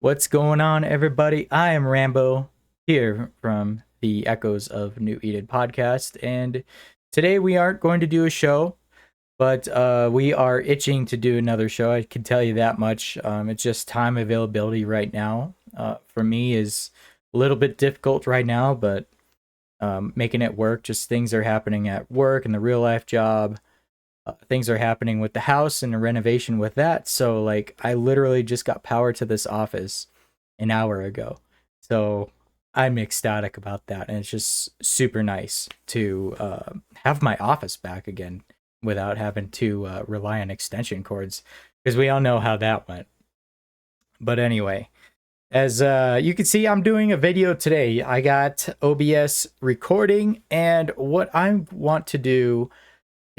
What's going on, everybody? I am Rambo here from the Echoes of New Eden podcast, and today we aren't going to do a show, but we are itching to do another show. I can tell you that much. It's just time availability right now. For me is a little bit difficult right now, but making it work. Just things are happening at work and the real life job. Things are happening with the house and the renovation with that. So like I literally just got power to this office an hour ago. So I'm ecstatic about that, and it's just super nice to have my office back again without having to rely on extension cords because we all know how that went. But anyway, as you can see, I'm doing a video today. I got OBS recording, and what I want to do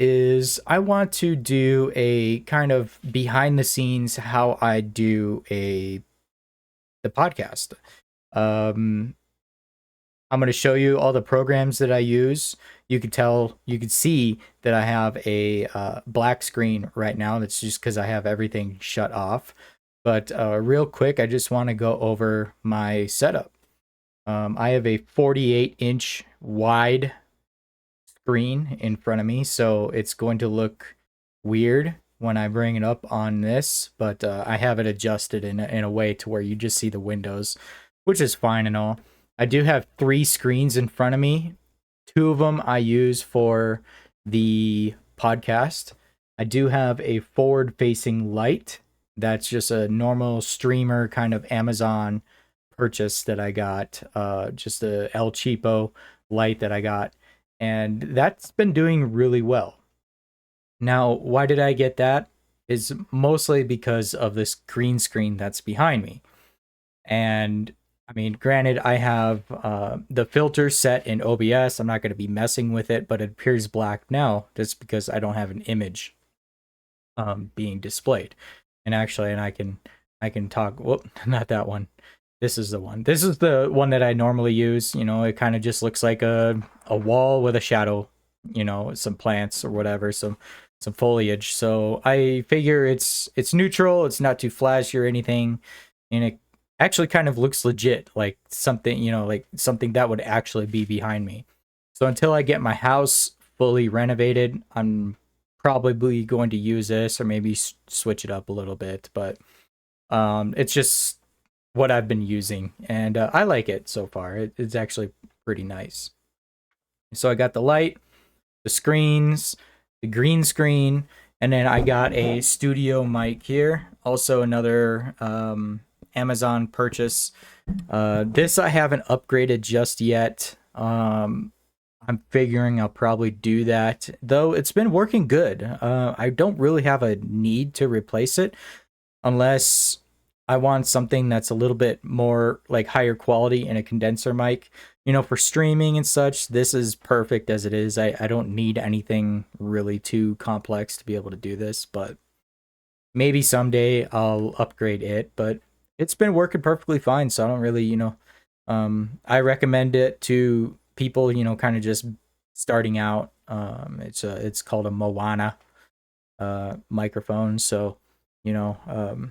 is I want to do a kind of behind the scenes how I do the podcast. Um, I'm going to show you all the programs that I use. You can see that I have a black screen right now. That's just because I have everything shut off. But real quick, I just want to go over my setup. I have a 48-inch wide screen in front of me, so it's going to look weird when I bring it up on this, but I have it adjusted in a way to where you just see the windows, which is fine and all. I do have three screens in front of me. Two of them I use for the podcast. I do have a forward facing light. That's just a normal streamer kind of Amazon purchase that I got. Just a El Cheapo light that I got, and that's been doing really well. Now, why did I get that? Is mostly because of this green screen that's behind me. And I mean, granted, I have the filter set in OBS. I'm not going to be messing with it, but it appears black now just because I don't have an image being displayed. And actually, I can talk. Whoop, not that one. This is the one. This is the one that I normally use. You know, it kind of just looks like a wall with a shadow. You know, some plants or whatever, some foliage. So I figure it's neutral. It's not too flashy or anything, and it actually kind of looks legit, like something, you know, like something that would actually be behind me. So until I get my house fully renovated, I'm probably going to use this or maybe switch it up a little bit. But it's just what I've been using, and I like it so far. It's actually pretty nice. So I got the light, the screens, the green screen, and then I got a studio mic here. Also another Amazon purchase. This I haven't upgraded just yet. I'm figuring I'll probably do that, though it's been working good. I don't really have a need to replace it unless I want something that's a little bit more like higher quality in a condenser mic. You know, for streaming and such, this is perfect as it is. I don't need anything really too complex to be able to do this, but maybe someday I'll upgrade it. But it's been working perfectly fine, so I don't really, I recommend it to people, you know, kind of just starting out. It's called a Moana microphone, so you know,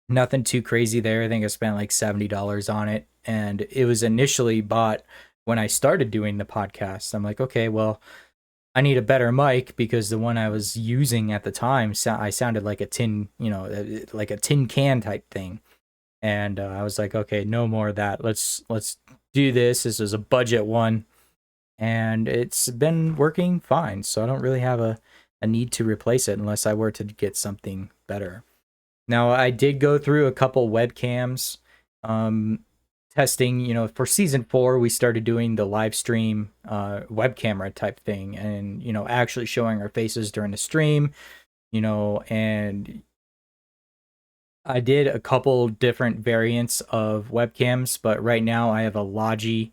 nothing too crazy there. I think I spent like $70 on it, and it was initially bought when I started doing the podcast. I'm like, okay, well, I need a better mic because the one I was using at the time, I sounded like a tin, you know, like a tin can type thing. And I was like, okay, no more of that. Let's do this. This is a budget one, and it's been working fine. So I don't really have a need to replace it unless I were to get something better. Now, I did go through a couple webcams um, testing. You know, for season 4, we started doing the live stream web camera type thing, and you know, actually showing our faces during the stream. You know, and I did a couple different variants of webcams, but right now I have a Logi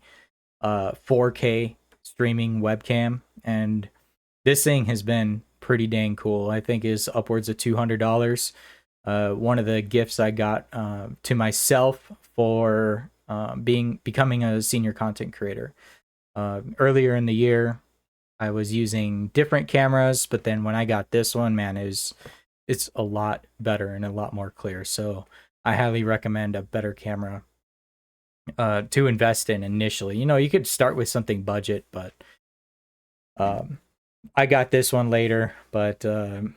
4K streaming webcam, and this thing has been pretty dang cool. I think is upwards of $200. One of the gifts I got to myself for becoming a senior content creator. Earlier in the year, I was using different cameras, but then when I got this one, man, it's a lot better and a lot more clear. So I highly recommend a better camera to invest in initially. You know, you could start with something budget, but um, I got this one later, but and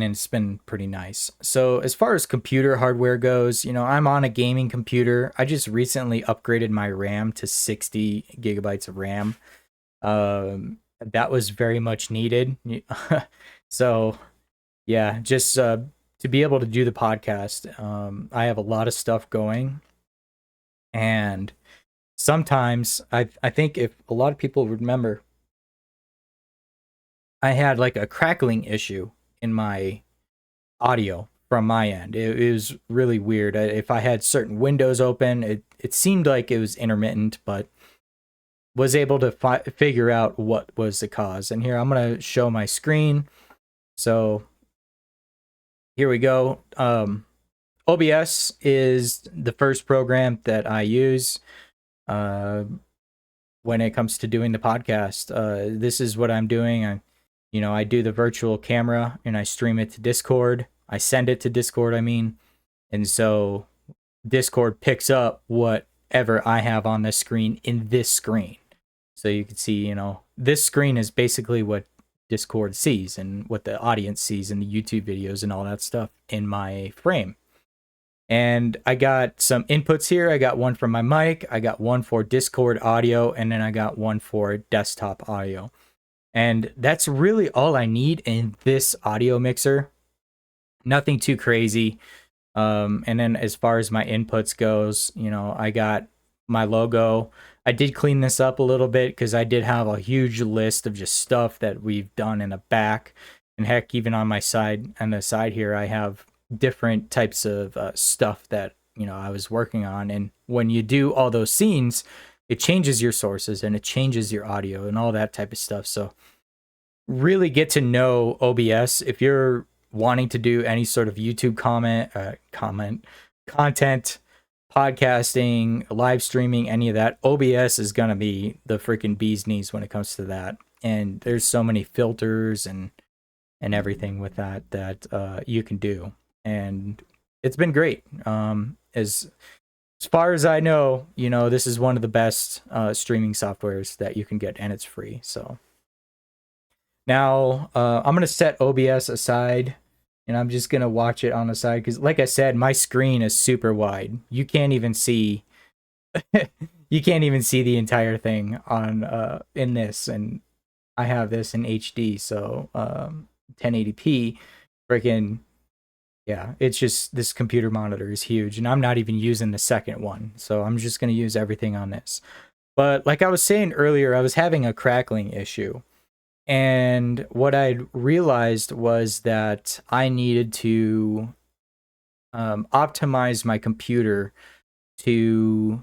it's been pretty nice. So as far as computer hardware goes, you know, I'm on a gaming computer. I just recently upgraded my RAM to 60 gigabytes of RAM. That was very much needed. So yeah, just to be able to do the podcast, I have a lot of stuff going, and sometimes I think if a lot of people remember, I had like a crackling issue in my audio from my end. It was really weird. If I had certain windows open, it seemed like it was intermittent, but was able to figure out what was the cause. And here I'm gonna show my screen. So here we go. OBS is the first program that I use uh, when it comes to doing the podcast. This is what I'm doing. I do the virtual camera and I stream it to Discord. I send it to Discord, I mean. And so Discord picks up whatever I have on the screen in this screen. So you can see, this screen is basically what Discord sees and what the audience sees in the YouTube videos and all that stuff in my frame. And I got some inputs here. I got one from my mic, I got one for Discord audio, and then I got one for desktop audio. And that's really all I need in this audio mixer. Nothing too crazy. And then as far as my inputs goes, I got my logo. I did clean this up a little bit because I did have a huge list of just stuff that we've done in the back. And heck, even on the side here, I have different types of stuff that, I was working on. And when you do all those scenes, it changes your sources and it changes your audio and all that type of stuff. So really get to know OBS if you're wanting to do any sort of YouTube content, podcasting, live streaming, any of that. OBS is gonna be the freaking bee's knees when it comes to that. And there's so many filters and everything with that you can do, and it's been great. As far as I know, this is one of the best streaming softwares that you can get, and it's free. So now I'm gonna set OBS aside, and I'm just gonna watch it on the side because, like I said, my screen is super wide. You can't even see, you can't even see the entire thing on in this, and I have this in HD, so 1080p, freaking yeah. It's just this computer monitor is huge, and I'm not even using the second one, so I'm just gonna use everything on this. But like I was saying earlier, I was having a crackling issue. And what I realized was that I needed to optimize my computer to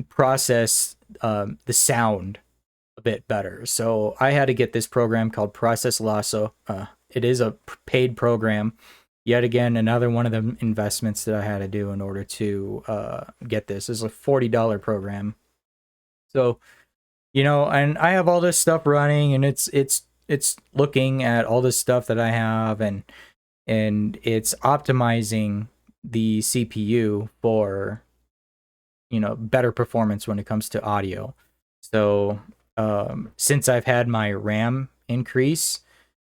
process the sound a bit better. So I had to get this program called Process Lasso. It is a paid program. Yet again, another one of the investments that I had to do in order to get this. Is a $40 program. So and I have all this stuff running, and it's looking at all this stuff that I have, and it's optimizing the CPU for better performance when it comes to audio. So since I've had my RAM increase,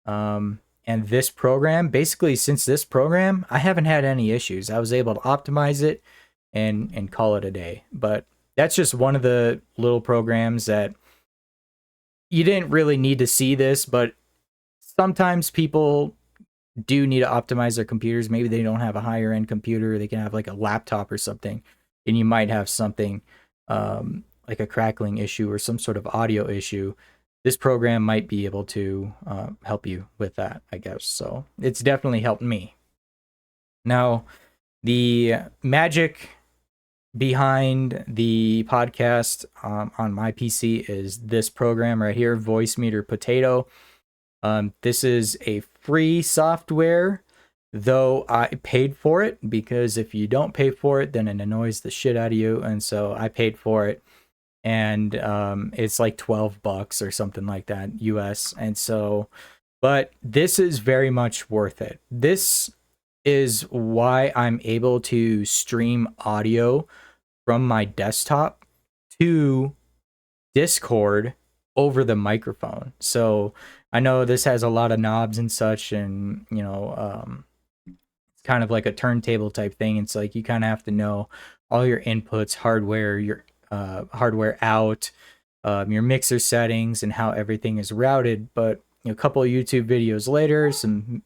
and this program, basically since this program, I haven't had any issues. I was able to optimize it and call it a day. But that's just one of the little programs that you didn't really need to see this, but sometimes people do need to optimize their computers. Maybe they don't have a higher end computer. They can have like a laptop or something, and you might have something like a crackling issue or some sort of audio issue. This program might be able to help you with that, I guess. So it's definitely helped me. Now, the magic behind the podcast on my PC is this program right here, Voicemeeter Potato. This is a free software, though I paid for it, because if you don't pay for it, then it annoys the shit out of you. And so I paid for it, and it's like $12 or something like that US. And so, but this is very much worth it. This is why I'm able to stream audio from my desktop to Discord over the microphone. So I know this has a lot of knobs and such, and it's kind of like a turntable type thing. It's like you kind of have to know all your inputs, hardware, your hardware out, your mixer settings, and how everything is routed. But a couple of YouTube videos later, some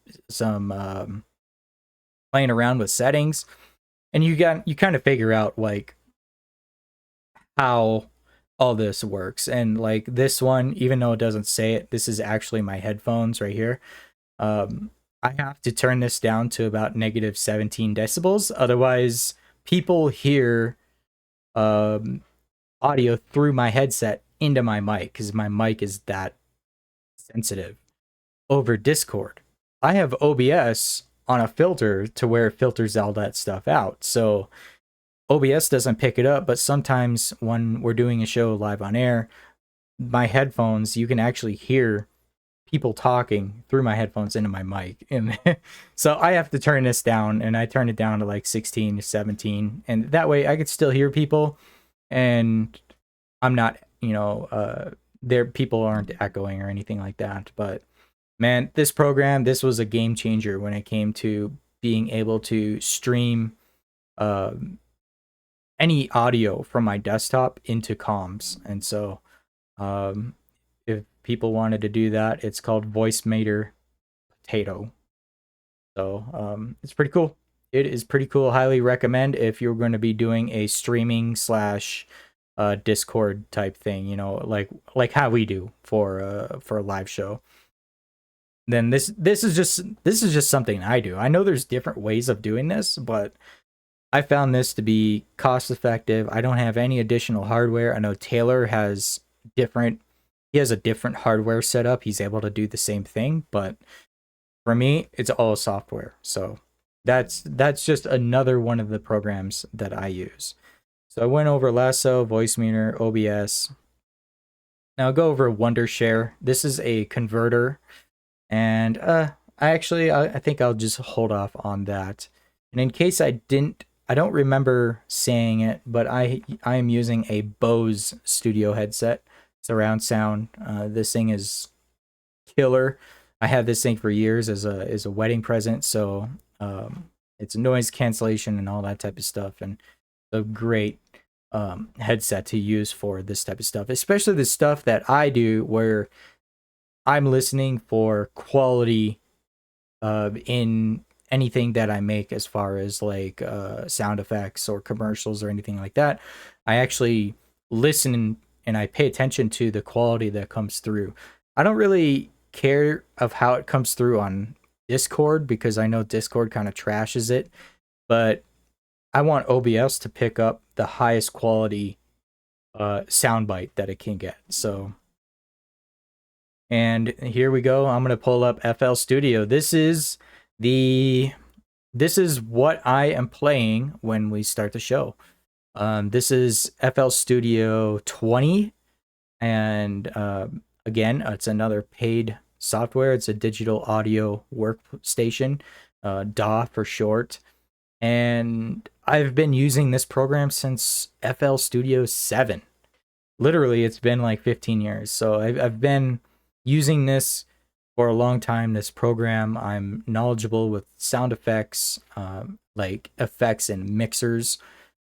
playing around with settings, and you kind of figure out like how all this works. And like this one, even though it doesn't say it, this is actually my headphones right here. I have to turn this down to about negative 17 decibels, otherwise people hear audio through my headset into my mic, because my mic is that sensitive over Discord. I have OBS on a filter to where it filters all that stuff out, so OBS doesn't pick it up. But sometimes when we're doing a show live on air, my headphones, you can actually hear people talking through my headphones into my mic. And so I have to turn this down, and I turn it down to like 16 to 17. And that way I could still hear people, and I'm not, there people aren't echoing or anything like that. But man, this was a game changer when it came to being able to stream any audio from my desktop into comms. And so if people wanted to do that, it's called Voicemeeter Potato. So it's pretty cool. It is pretty cool. Highly recommend if you're going to be doing a streaming slash Discord type thing, like how we do for a live show. Then this is just something I do. I know there's different ways of doing this, but I found this to be cost effective. I don't have any additional hardware. I know Taylor has he has a different hardware setup. He's able to do the same thing, but for me, it's all software. So that's just another one of the programs that I use. So I went over Lasso, Voicemeeter, OBS. Now I'll go over Wondershare. This is a converter, and I think I'll just hold off on that. And in case I don't remember saying it, but I am using a Bose studio headset, surround sound. This thing is killer. I had this thing for years as a wedding present, so it's noise cancellation and all that type of stuff, and a great headset to use for this type of stuff, especially the stuff that I do where I'm listening for quality in anything that I make, as far as like sound effects or commercials or anything like that. I actually listen and I pay attention to the quality that comes through. I don't really care of how it comes through on Discord, because I know Discord kind of trashes it, but I want OBS to pick up the highest quality soundbite that it can get. So, and here we go. I'm gonna pull up FL Studio. This is what I am playing when we start the show. This is FL Studio 20, and again, it's another paid software. It's a digital audio workstation, DAW for short. And I've been using this program since FL Studio 7. Literally, it's been like 15 years. So I've been using this for a long time, this program. I'm knowledgeable with sound effects, like effects and mixers,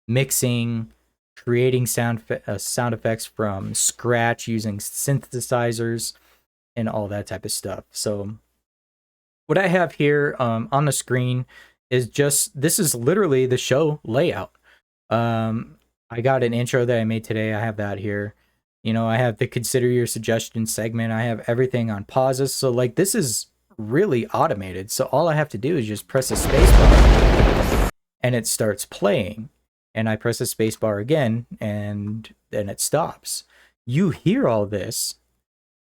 mixing, creating sound effects from scratch using synthesizers and all that type of stuff. So what I have here on the screen is this is literally the show layout. I got an intro that I made today. I have that here. I have the consider your suggestion segment. I have everything on pauses. So like this is really automated. So all I have to do is just press a space bar and it starts playing. And I press the space bar again and then it stops. You hear all this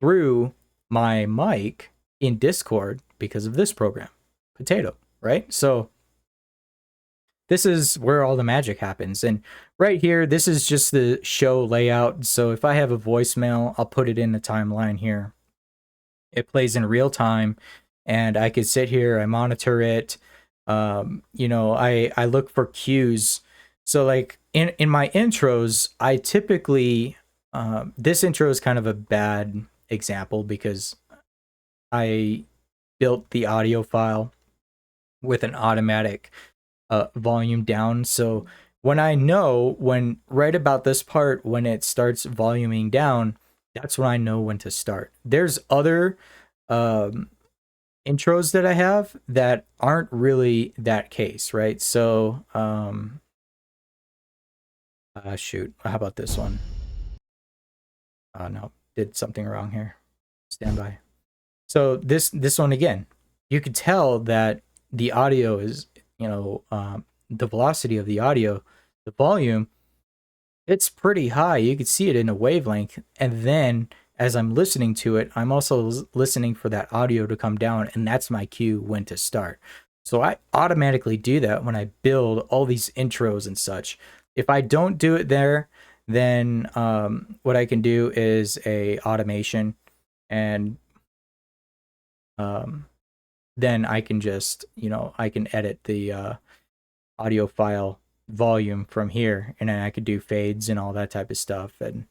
through my mic in Discord because of this program, Potato, right? So this is where all the magic happens. And right here, this is just the show layout. So if I have a voicemail, I'll put it in the timeline here. It plays in real time, and I could sit here, I monitor it. I look for cues. So like in my intros, I typically this intro is kind of a bad example because I built the audio file with an automatic volume down. So when I know when right about this part when it starts voluming down, that's when I know when to start. There's other um, intros that I have that aren't really that case, right? So shoot, how about this one? Oh no, did something wrong here. Stand by. So this one again, you could tell that the audio is, the velocity of the audio, the volume, it's pretty high. You could see it in a wavelength, and then as I'm listening to it, I'm also listening for that audio to come down, and that's my cue when to start. So I automatically do that when I build all these intros and such. If I don't do it there, then what I can do is a automation, and um, then I can just, I can edit the audio file volume from here, and then I could do fades and all that type of stuff. And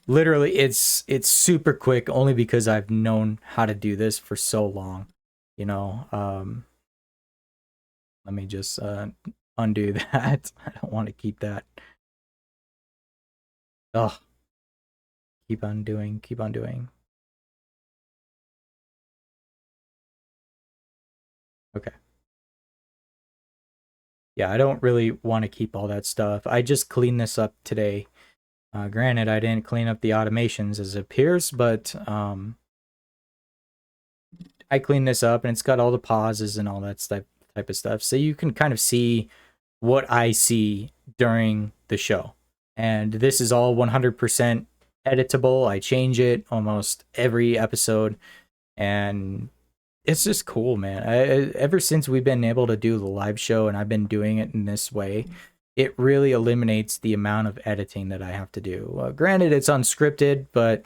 literally it's super quick only because I've known how to do this for so long. You know, let me just undo that. I don't want to keep that. Oh, keep on doing, keep on doing. Okay. Yeah, I don't really want to keep all that stuff. I just cleaned this up today. Granted, I didn't clean up the automations as it appears, but I cleaned this up and it's got all the pauses and all that type of stuff. So you can kind of see what I see during the show. And this is all 100% editable. I change it almost every episode. And it's just cool, man. Ever since we've been able to do the live show and I've been doing it in this way, it really eliminates the amount of editing that I have to do. Granted, it's unscripted, but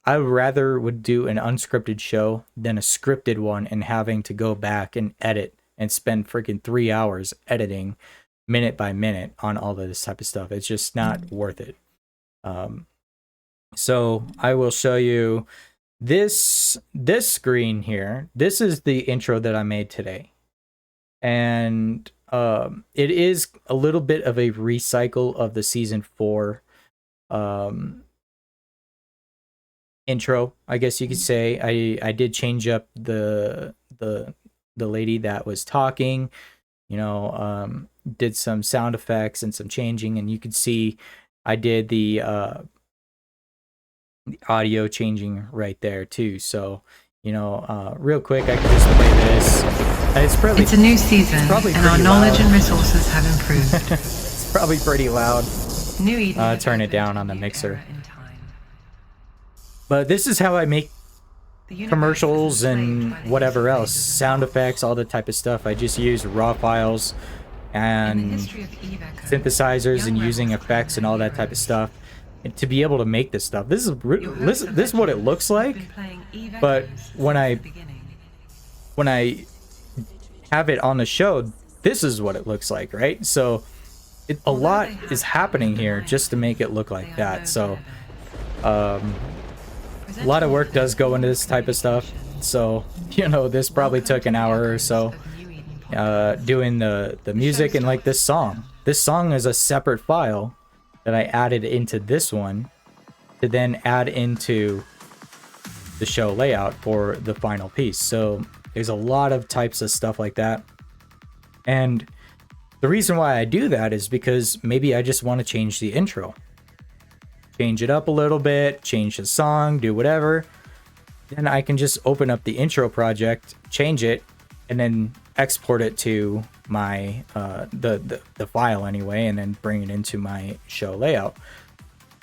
I rather would do an unscripted show than a scripted one and having to go back and edit and spend freaking 3 hours editing minute by minute on all of this type of stuff. It's just not worth it. So I will show you this screen here. This is the intro that I made today, and it is a little bit of a recycle of the season 4 intro, I guess you could say. I did change up the lady that was talking, did some sound effects and some changing, and you could see I did the audio changing right there too. So real quick, I can just play this. It's a new season, and our knowledge and resources have improved. It's probably pretty loud. New Eden turn it down on the mixer. But this is how I make commercials and whatever else, sound effects, all the type of stuff. I just use raw files and synthesizers and using effects and all that type of stuff to be able to make this stuff. This is what it looks like, but when I have it on the show, this is what it looks like, right? So a lot is happening here just to make it look like that. So a lot of work does go into this type of stuff. So this probably took an hour or so doing the music. And like this song is a separate file that I added into this one to then add into the show layout for the final piece. So there's a lot of types of stuff like that. And the reason why I do that is because maybe I just want to change the intro. Change it up a little bit, change the song, do whatever. Then I can just open up the intro project, change it, and then export it to my the file anyway, and then bring it into my show layout.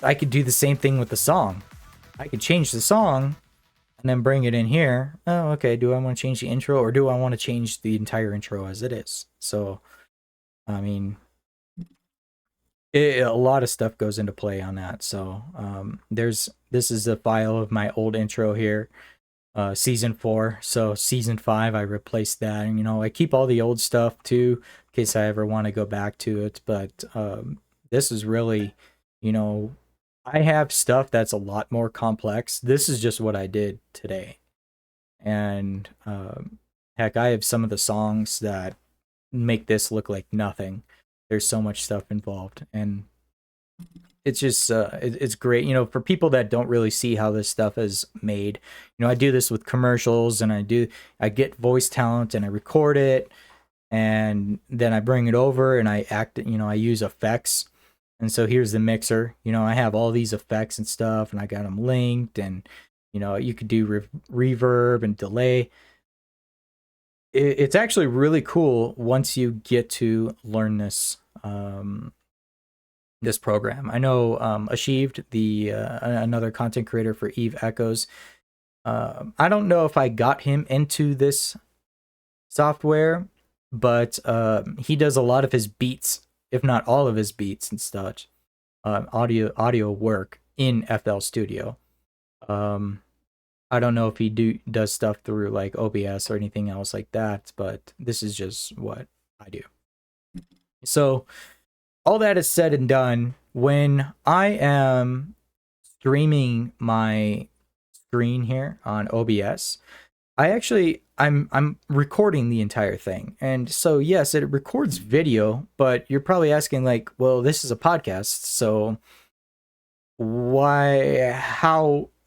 I could do the same thing with the song. I could change the song and then bring it in here. Oh, okay. Do I want to change the intro, or do I want to change the entire intro as it is? So, I mean, a lot of stuff goes into play on that. So this is a file of my old intro here. season 4. So season 5, I replaced that. And, I keep all the old stuff too, in case I ever want to go back to it. But this is really, you know, I have stuff that's a lot more complex. This is just what I did today. And heck, I have some of the songs that make this look like nothing. There's so much stuff involved. And it's just it's great, for people that don't really see how this stuff is made. I do this with commercials, and I get voice talent and I record it, and then I bring it over and I act it. I use effects. And so here's the mixer. I have all these effects and stuff, and I got them linked, and you could do reverb and delay. It's actually really cool once you get to learn this this program. I know Achieved, the another content creator for Eve Echoes. I don't know if I got him into this software, but he does a lot of his beats, if not all of his beats and such, audio work in FL Studio. I don't know if he does stuff through like OBS or anything else like that, but this is just what I do. So all that is said and done, when I am streaming my screen here on OBS, I'm recording the entire thing. And so yes, it records video, but you're probably asking like, well, this is a podcast, so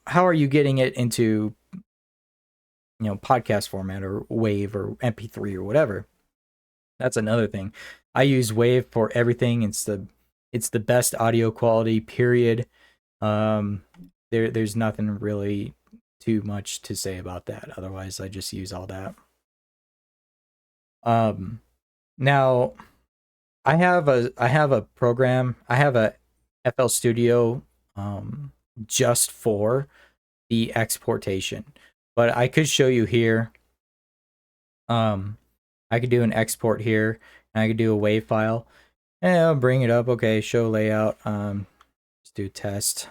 how are you getting it into podcast format or WAV or MP3 or whatever? That's another thing. I use WAV for everything. It's the best audio quality, period. There's nothing really too much to say about that. Otherwise, I just use all that. Now I have a program. I have a FL Studio just for the exportation, but I could show you here. I could do an export here, and I could do a WAV file, and I'll bring it up. Okay, show layout. Let's do test.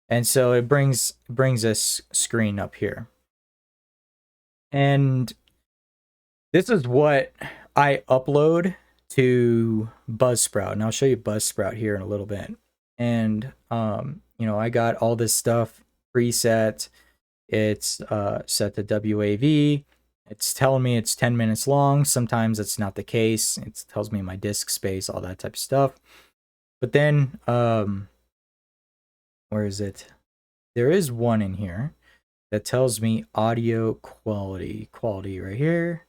And so it brings this screen up here. And this is what I upload to Buzzsprout. And I'll show you Buzzsprout here in a little bit. And I got all this stuff preset. It's set to WAV. It's telling me it's 10 minutes long. Sometimes it's not the case. It tells me my disk space, all that type of stuff. But then, where is it? There is one in here that tells me audio quality. Quality right here.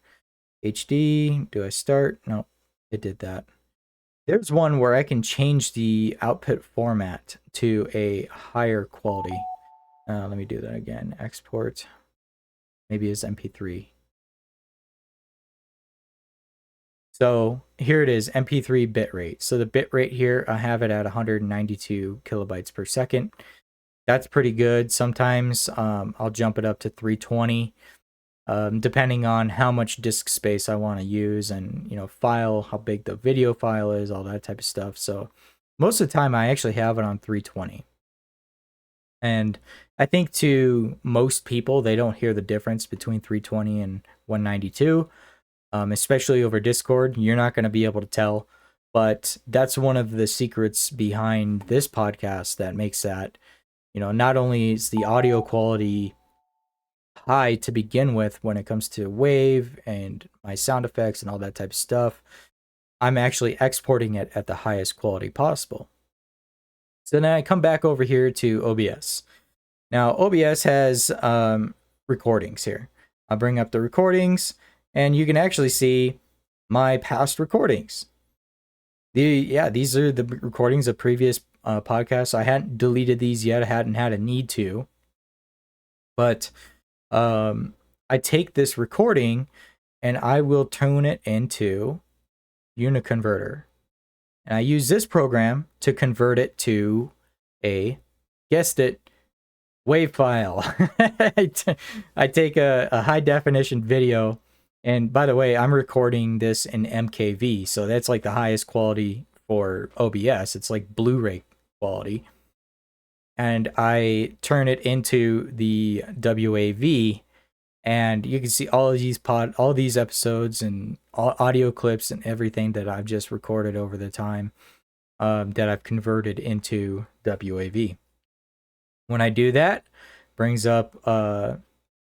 HD. Do I start? No, it did that. There's one where I can change the output format to a higher quality. Let me do that again. Export. Maybe it's MP3. So here it is, MP3 bitrate. So the bitrate here, I have it at 192 kilobytes per second. That's pretty good. Sometimes I'll jump it up to 320, depending on how much disk space I want to use, and how big the video file is, all that type of stuff. So most of the time I actually have it on 320. And I think to most people, they don't hear the difference between 320 and 192, especially over Discord. You're not going to be able to tell, but that's one of the secrets behind this podcast that makes that, not only is the audio quality high to begin with when it comes to WAV and my sound effects and all that type of stuff, I'm actually exporting it at the highest quality possible. So then I come back over here to OBS. Now OBS has recordings here. I'll bring up the recordings, and you can actually see my past recordings. These are the recordings of previous podcasts. I hadn't deleted these yet. I hadn't had a need to. But I take this recording and I will tune it into Uniconverter. And I use this program to convert it to a, guessed it, WAV file. I take a high definition video. And by the way, I'm recording this in MKV. So that's like the highest quality for OBS. It's like Blu-ray quality. and I turn it into the WAV, and you can see all these episodes and all audio clips and everything that I've just recorded over the time, that I've converted into WAV. When I do that, brings up a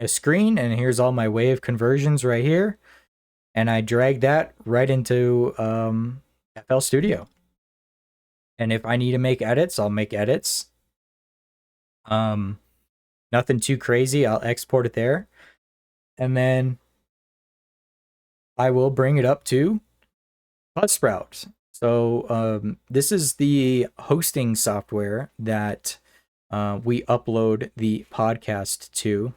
screen, and here's all my wave conversions right here, and I drag that right into FL Studio. And if I need to make edits, I'll make edits. Nothing too crazy. I'll export it there, and then I will bring it up to Buzzsprout. So this is the hosting software that we upload the podcast to.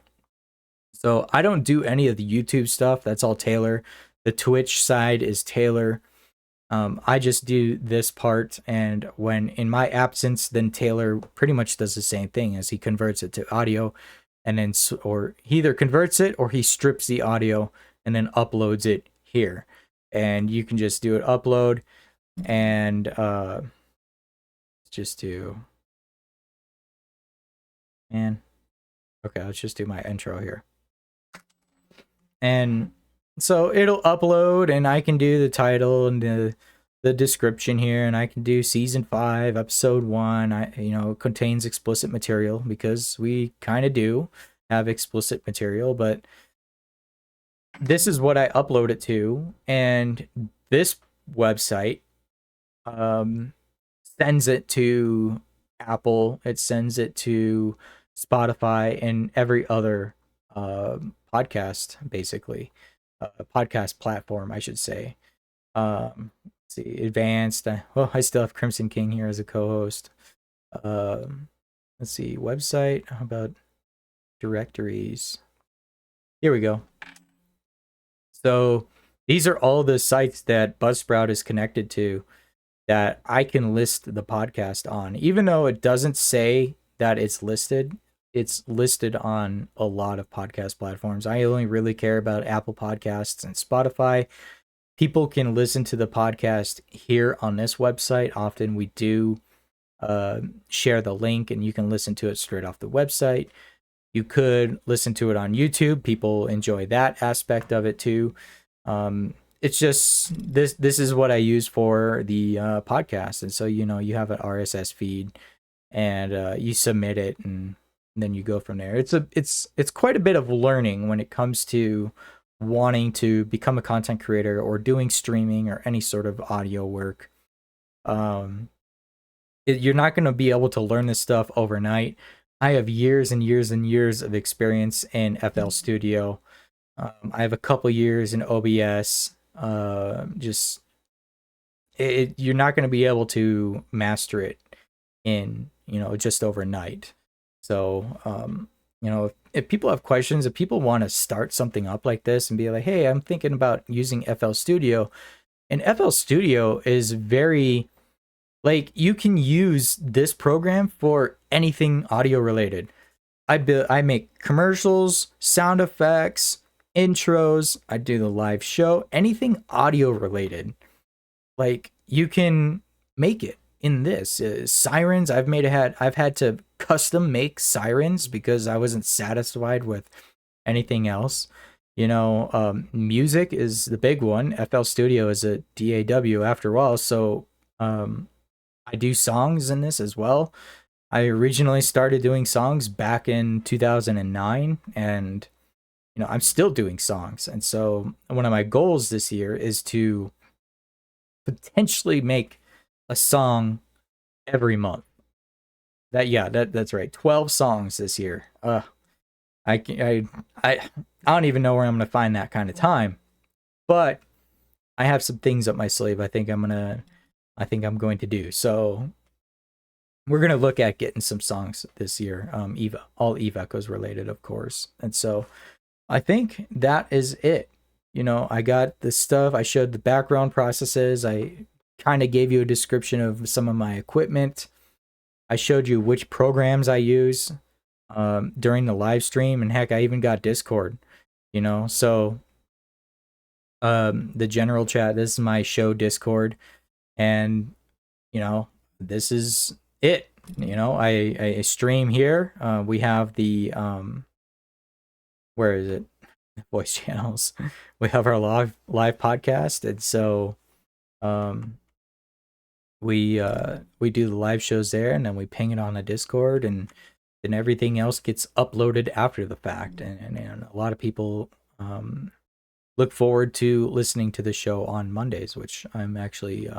So I don't do any of the YouTube stuff. That's all Taylor. The Twitch side is Taylor. I just do this part, and when in my absence, then Taylor pretty much does the same thing as he converts it to audio, and then or he either converts it or he strips the audio and then uploads it here. And you can just do it upload, and just do, man. Okay, let's just do my intro here. And so it'll upload, and I can do the title and the description here, and I can do season 5, episode 1. Contains explicit material, because we kind of do have explicit material, but this is what I upload it to, and this website sends it to Apple, it sends it to Spotify, and every other podcast, basically. Podcast platform, I should say. Let's see, advanced. I still have Crimson King here as a co-host. Let's see, website. How about directories? Here we go. So these are all the sites that Buzzsprout is connected to that I can list the podcast on. Even though it doesn't say that it's listed on a lot of podcast platforms. I only really care about Apple Podcasts and Spotify. People can listen to the podcast here on this website. Often we do share the link, and you can listen to it straight off the website. You could listen to it on YouTube. People enjoy that aspect of it too. It's just this is what I use for the podcast. And so, you have an RSS feed, and you submit it, and then you go from there. It's quite a bit of learning when it comes to wanting to become a content creator or doing streaming or any sort of audio work. You're not going to be able to learn this stuff overnight. I have years and years and years of experience in FL Studio. I have a couple years in OBS. You're not going to be able to master it in just overnight. So if people have questions, if people want to start something up like this and be like, hey, I'm thinking about using FL Studio, and FL Studio is very, you can use this program for anything audio related. I make commercials, sound effects, intros. I do the live show, anything audio related. You can make it in this. Sirens, I've had to custom make sirens because I wasn't satisfied with anything else. Music is the big one. FL Studio is a DAW after all, so I do songs in this as well. I originally started doing songs back in 2009, and I'm still doing songs. And so one of my goals this year is to potentially make a song every month. That's right. 12 songs this year. I don't even know where I'm gonna find that kind of time, but I have some things up my sleeve. I think I'm going to do. So we're gonna look at getting some songs this year. All Eve Echoes related, of course. And so I think that is it. I got the stuff. I showed the background processes. I kind of gave you a description of some of my equipment. I showed you which programs I use during the live stream, and heck, I even got Discord. So the general chat. This is my show Discord, and this is it. I stream here. We have the where is it? Voice channels. We have our live podcast, and so um we do the live shows there, and then we ping it on a Discord, and then everything else gets uploaded after the fact, and a lot of people look forward to listening to the show on Mondays, which I'm actually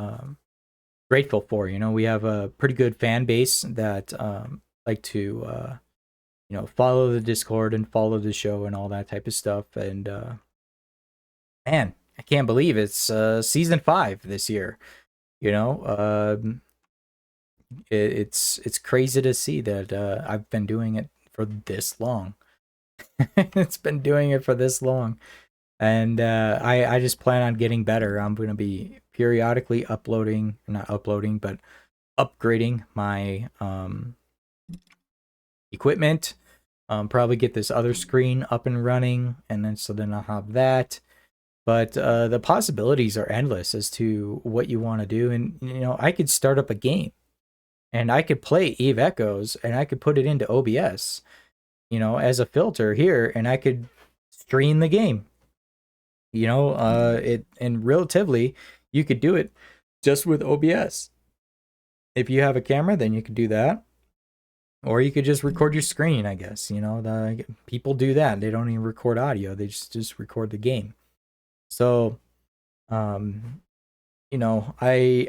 grateful for. We have a pretty good fan base that like to follow the Discord and follow the show and all that type of stuff. And man, I can't believe it's season 5 this year. It's crazy to see that I've been doing it for this long. It's been doing it for this long, and I just plan on getting better. I'm going to be periodically not uploading, but upgrading my equipment. Probably get this other screen up and running, and then I'll have that. But the possibilities are endless as to what you want to do, and I could start up a game, and I could play Eve Echoes, and I could put it into OBS, as a filter here, and I could stream the game. And relatively, you could do it just with OBS. If you have a camera, then you could do that. Or you could just record your screen, I guess. The people do that. They don't even record audio. They just record the game. So, I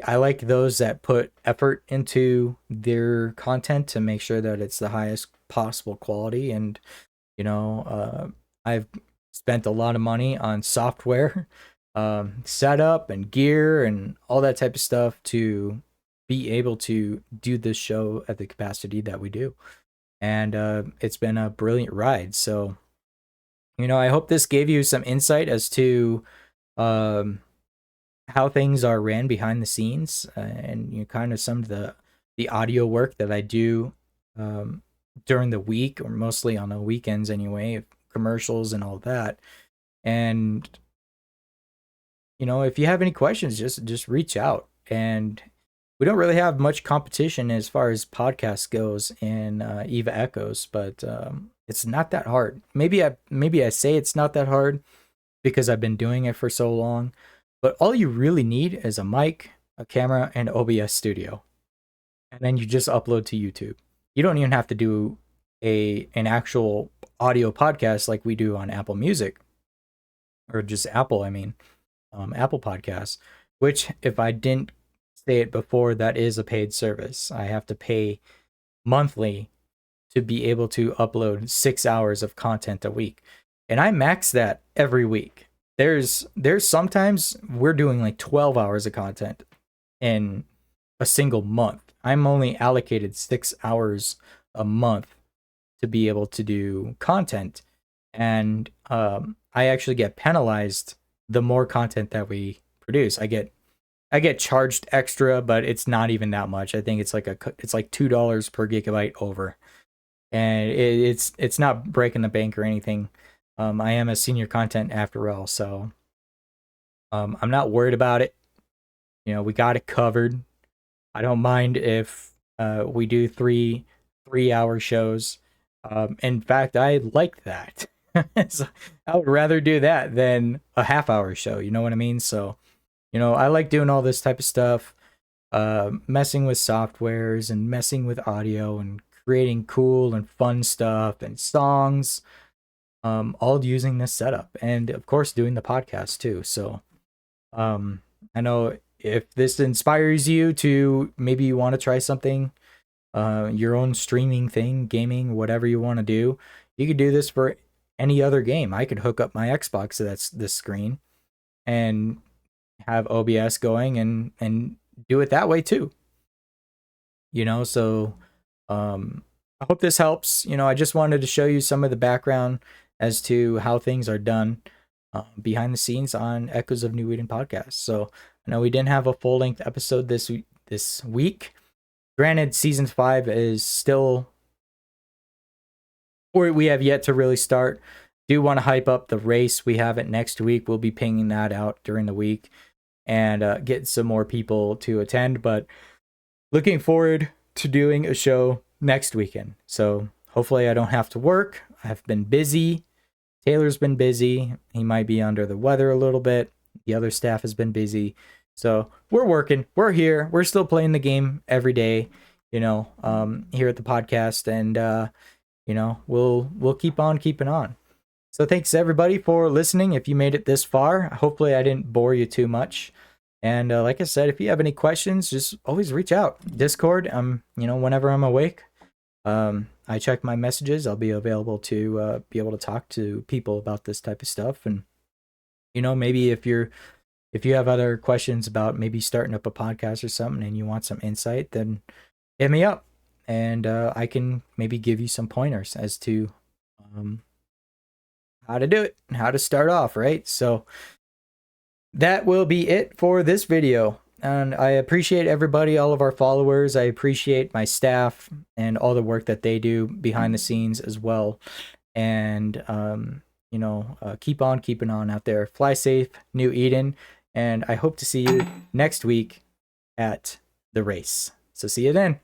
like those that put effort into their content to make sure that it's the highest possible quality. And, I've spent a lot of money on software, setup and gear and all that type of stuff to be able to do this show at the capacity that we do. And it's been a brilliant ride. So, I hope this gave you some insight as to how things are ran behind the scenes, and kind of some of the audio work that I do during the week, or mostly on the weekends anyway, commercials and all that. And if you have any questions, just reach out. And we don't really have much competition as far as podcast goes in Eva Echoes, but it's not that hard. Maybe I say it's not that hard because I've been doing it for so long, but all you really need is a mic, a camera, and OBS Studio, and then you just upload to YouTube. You don't even have to do an actual audio podcast like we do on Apple Music, or just Apple. I mean, Apple Podcasts, which, if I didn't say it before, that is a paid service. I have to pay monthly to be able to upload 6 hours of content a week, and I max that every week. There's sometimes we're doing like 12 hours of content in a single month. I'm only allocated 6 hours a month to be able to do content, and I actually get penalized the more content that we produce. I get charged extra, but it's not even that much. I think it's like $2 per gigabyte over, and it's not breaking the bank or anything. I am a senior content after all, so I'm not worried about it. We got it covered. I don't mind if we do 3-hour shows. In fact, I like that. So I would rather do that than a half-hour show. You know what I mean? So, I like doing all this type of stuff, messing with softwares and messing with audio and creating cool and fun stuff and songs, all using this setup, and of course doing the podcast too. So, I know if this inspires you to maybe you want to try something, your own streaming thing, gaming, whatever you want to do, you could do this for any other game. I could hook up my Xbox to this screen and have OBS going and do it that way too. So I hope this helps. I just wanted to show you some of the background as to how things are done behind the scenes on Echoes of New Eden podcast. So I know we didn't have a full-length episode this week. Granted, season 5 is still, or we have yet to really start. Do want to hype up the race. We have it next week. We'll be pinging that out during the week and get some more people to attend. But looking forward to doing a show next weekend. So hopefully I don't have to work. I've been busy. Taylor's been busy. He might be under the weather a little bit. The other staff has been busy. So we're working. We're here. We're still playing the game every day, here at the podcast. And, we'll keep on keeping on. So thanks everybody for listening. If you made it this far, hopefully I didn't bore you too much. And like I said, if you have any questions, just always reach out. Discord, whenever I'm awake, I check my messages. I'll be available to be able to talk to people about this type of stuff. And, maybe if you have other questions about maybe starting up a podcast or something and you want some insight, then hit me up and I can maybe give you some pointers as to how to do it and how to start off, right? So that will be it for this video. And I appreciate everybody, all of our followers. I appreciate my staff and all the work that they do behind the scenes as well. And, keep on keeping on out there. Fly safe, New Eden. And I hope to see you next week at the race. So see you then.